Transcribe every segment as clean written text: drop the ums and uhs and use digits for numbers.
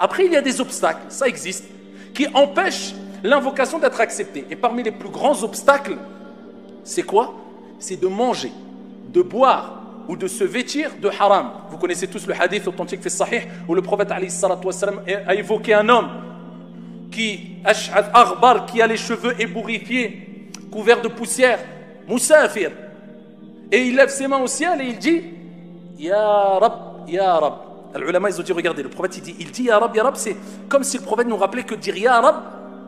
Après, il y a des obstacles, ça existe, qui empêchent l'invocation d'être acceptée. Et parmi les plus grands obstacles, c'est quoi? C'est de manger, de boire ou de se vêtir de haram. Vous connaissez tous le hadith authentique fait sahih où le prophète a évoqué un homme qui a les cheveux ébouriffés, couverts de poussière, musafir. Et il lève ses mains au ciel et il dit Ya Rab, Ya Rab. Les ulama, ils ont dit, regardez, le prophète il dit Ya Rab, c'est comme si le prophète nous rappelait que dire Ya Rab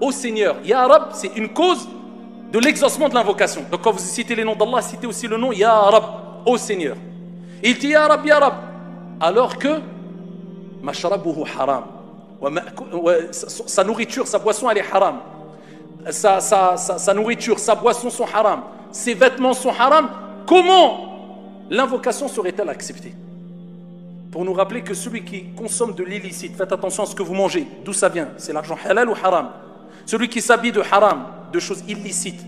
au Seigneur. Ya Rab, c'est une cause de l'exaucement de l'invocation. Donc quand vous citez les noms d'Allah, citez aussi le nom Ya Rab, au Seigneur. Il dit Ya Rab, alors que mashrabuhu haram. Sa nourriture, sa boisson, elle est haram. Sa nourriture, sa boisson sont haram. Ses vêtements sont haram. Comment l'invocation serait-elle acceptée? Pour nous rappeler que celui qui consomme de l'illicite, faites attention à ce que vous mangez, d'où ça vient, c'est l'argent halal ou haram. Celui qui s'habille de haram, de choses illicites,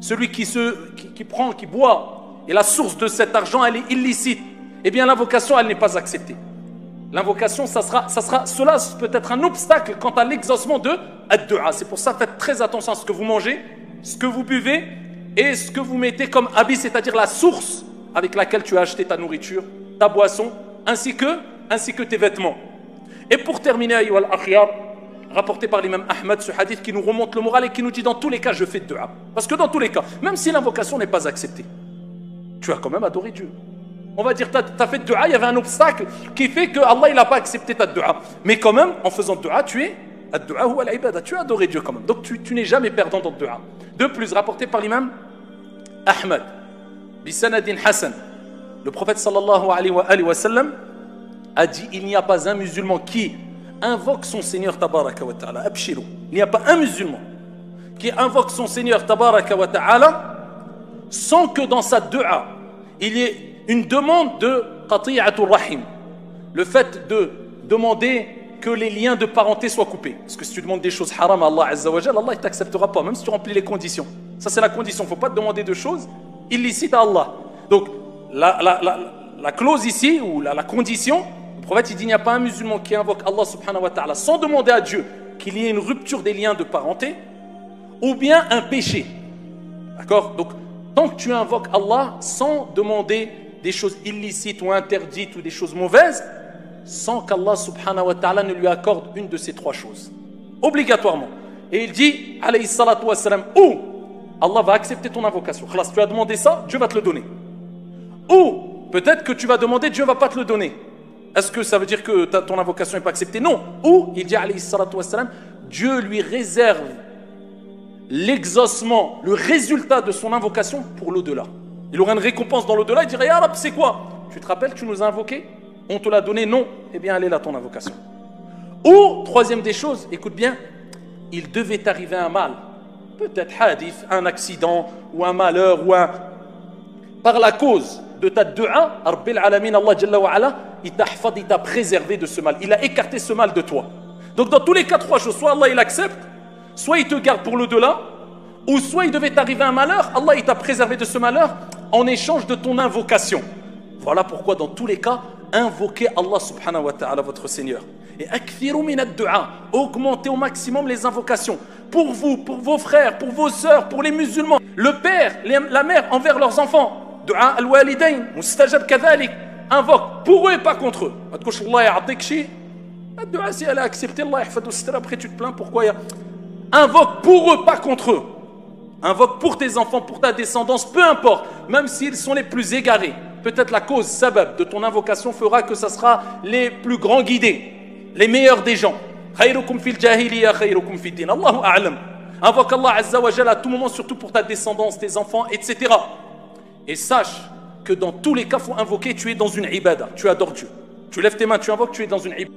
celui qui prend, qui boit, et la source de cet argent, elle est illicite, eh bien l'invocation, elle n'est pas acceptée. L'invocation, cela peut être un obstacle quant à l'exaucement de ad-du'a. C'est pour ça, faites très attention à ce que vous mangez, ce que vous buvez, et ce que vous mettez comme habit, c'est-à-dire la source avec laquelle tu as acheté ta nourriture, ta boisson, ainsi que tes vêtements. Et pour terminer, ayyuhal akhyar, rapporté par l'imam Ahmad, ce hadith qui nous remonte le moral et qui nous dit dans tous les cas, je fais dua. Parce que dans tous les cas, même si l'invocation n'est pas acceptée, tu as quand même adoré Dieu. On va dire, tu as fait dua, il y avait un obstacle qui fait que Allah il n'a pas accepté ta dua. Mais quand même, en faisant dua, tu as adoré Dieu quand même. Donc tu n'es jamais perdant dans le dua. De plus, rapporté par l'imam Ahmad, bisanadin Hassan, le prophète sallallahu alayhi wa sallam a dit, il n'y a pas un musulman qui invoque son Seigneur tabaraka wa ta'ala, abshirou. Il n'y a pas un musulman qui invoque son Seigneur tabaraka wa ta'ala sans que dans sa dua, il y ait une demande de qati'atul rahim. Le fait de demander que les liens de parenté soient coupés. Parce que si tu demandes des choses haram à Allah Azza wa Jalla, Allah ne t'acceptera pas, même si tu remplis les conditions. Ça c'est la condition, il ne faut pas te demander de choses illicites à Allah. Donc la clause ici, ou la condition, le prophète il dit, il n'y a pas un musulman qui invoque Allah subhanahu wa ta'ala sans demander à Dieu qu'il y ait une rupture des liens de parenté, ou bien un péché. D'accord? Donc tant que tu invoques Allah sans demander des choses illicites ou interdites ou des choses mauvaises, sans qu'Allah subhanahu wa ta'ala ne lui accorde une de ces trois choses, obligatoirement. Et il dit, alayhi salatu wa salam, ou Allah va accepter ton invocation. Khlas, tu as demandé ça, Dieu va te le donner. Ou peut-être que tu vas demander, Dieu ne va pas te le donner. Est-ce que ça veut dire que ton invocation n'est pas acceptée? Non. Ou, il dit, alayhi salatu wa salam, Dieu lui réserve l'exaucement, le résultat de son invocation pour l'au-delà. Il aura une récompense dans l'au-delà, il dirait, Ya Rab, c'est quoi? Tu te rappelles, tu nous as invoqué? On te l'a donné? Non. Eh bien, elle est là, ton invocation. Ou, troisième des choses, écoute bien, il devait t'arriver un mal, peut-être hadith, un accident, ou un malheur, ou par la cause de ta dua, Rabbil Alamin, Allah Jalla wa Ala, il t'a préservé de ce mal, il a écarté ce mal de toi. Donc dans tous les cas, trois choses, soit Allah il accepte, soit il te garde pour l'au-delà, ou soit il devait t'arriver un malheur, Allah il t'a préservé de ce malheur en échange de ton invocation. Voilà pourquoi dans tous les cas, invoquez Allah subhanahu wa ta'ala, votre Seigneur. Et akfiru min ad-du'a, augmentez au maximum les invocations. Pour vous, pour vos frères, pour vos sœurs, pour les musulmans, le père, la mère envers leurs enfants. Du'a al-walidayn, mustajab kadhalik, invoque pour eux et pas contre eux. Allah ya'atik shi. La du'a si elle a accepté, Allah yahfadou sitra, après tu te plains pourquoi invoque pour eux, pas contre eux. Invoque pour tes enfants, pour ta descendance, peu importe, même s'ils sont les plus égarés. Peut-être la cause, sabab, de ton invocation fera que ça sera les plus grands guidés, les meilleurs des gens. Khayrukum fil jahiliya, khayrukum fid din. Allahu a'lam. Invoque Allah Azza wa Jalla à tout moment, surtout pour ta descendance, tes enfants, etc. Et sache que dans tous les cas, il faut invoquer, tu es dans une ibada, tu adores Dieu. Tu lèves tes mains, tu invoques, tu es dans une ibada.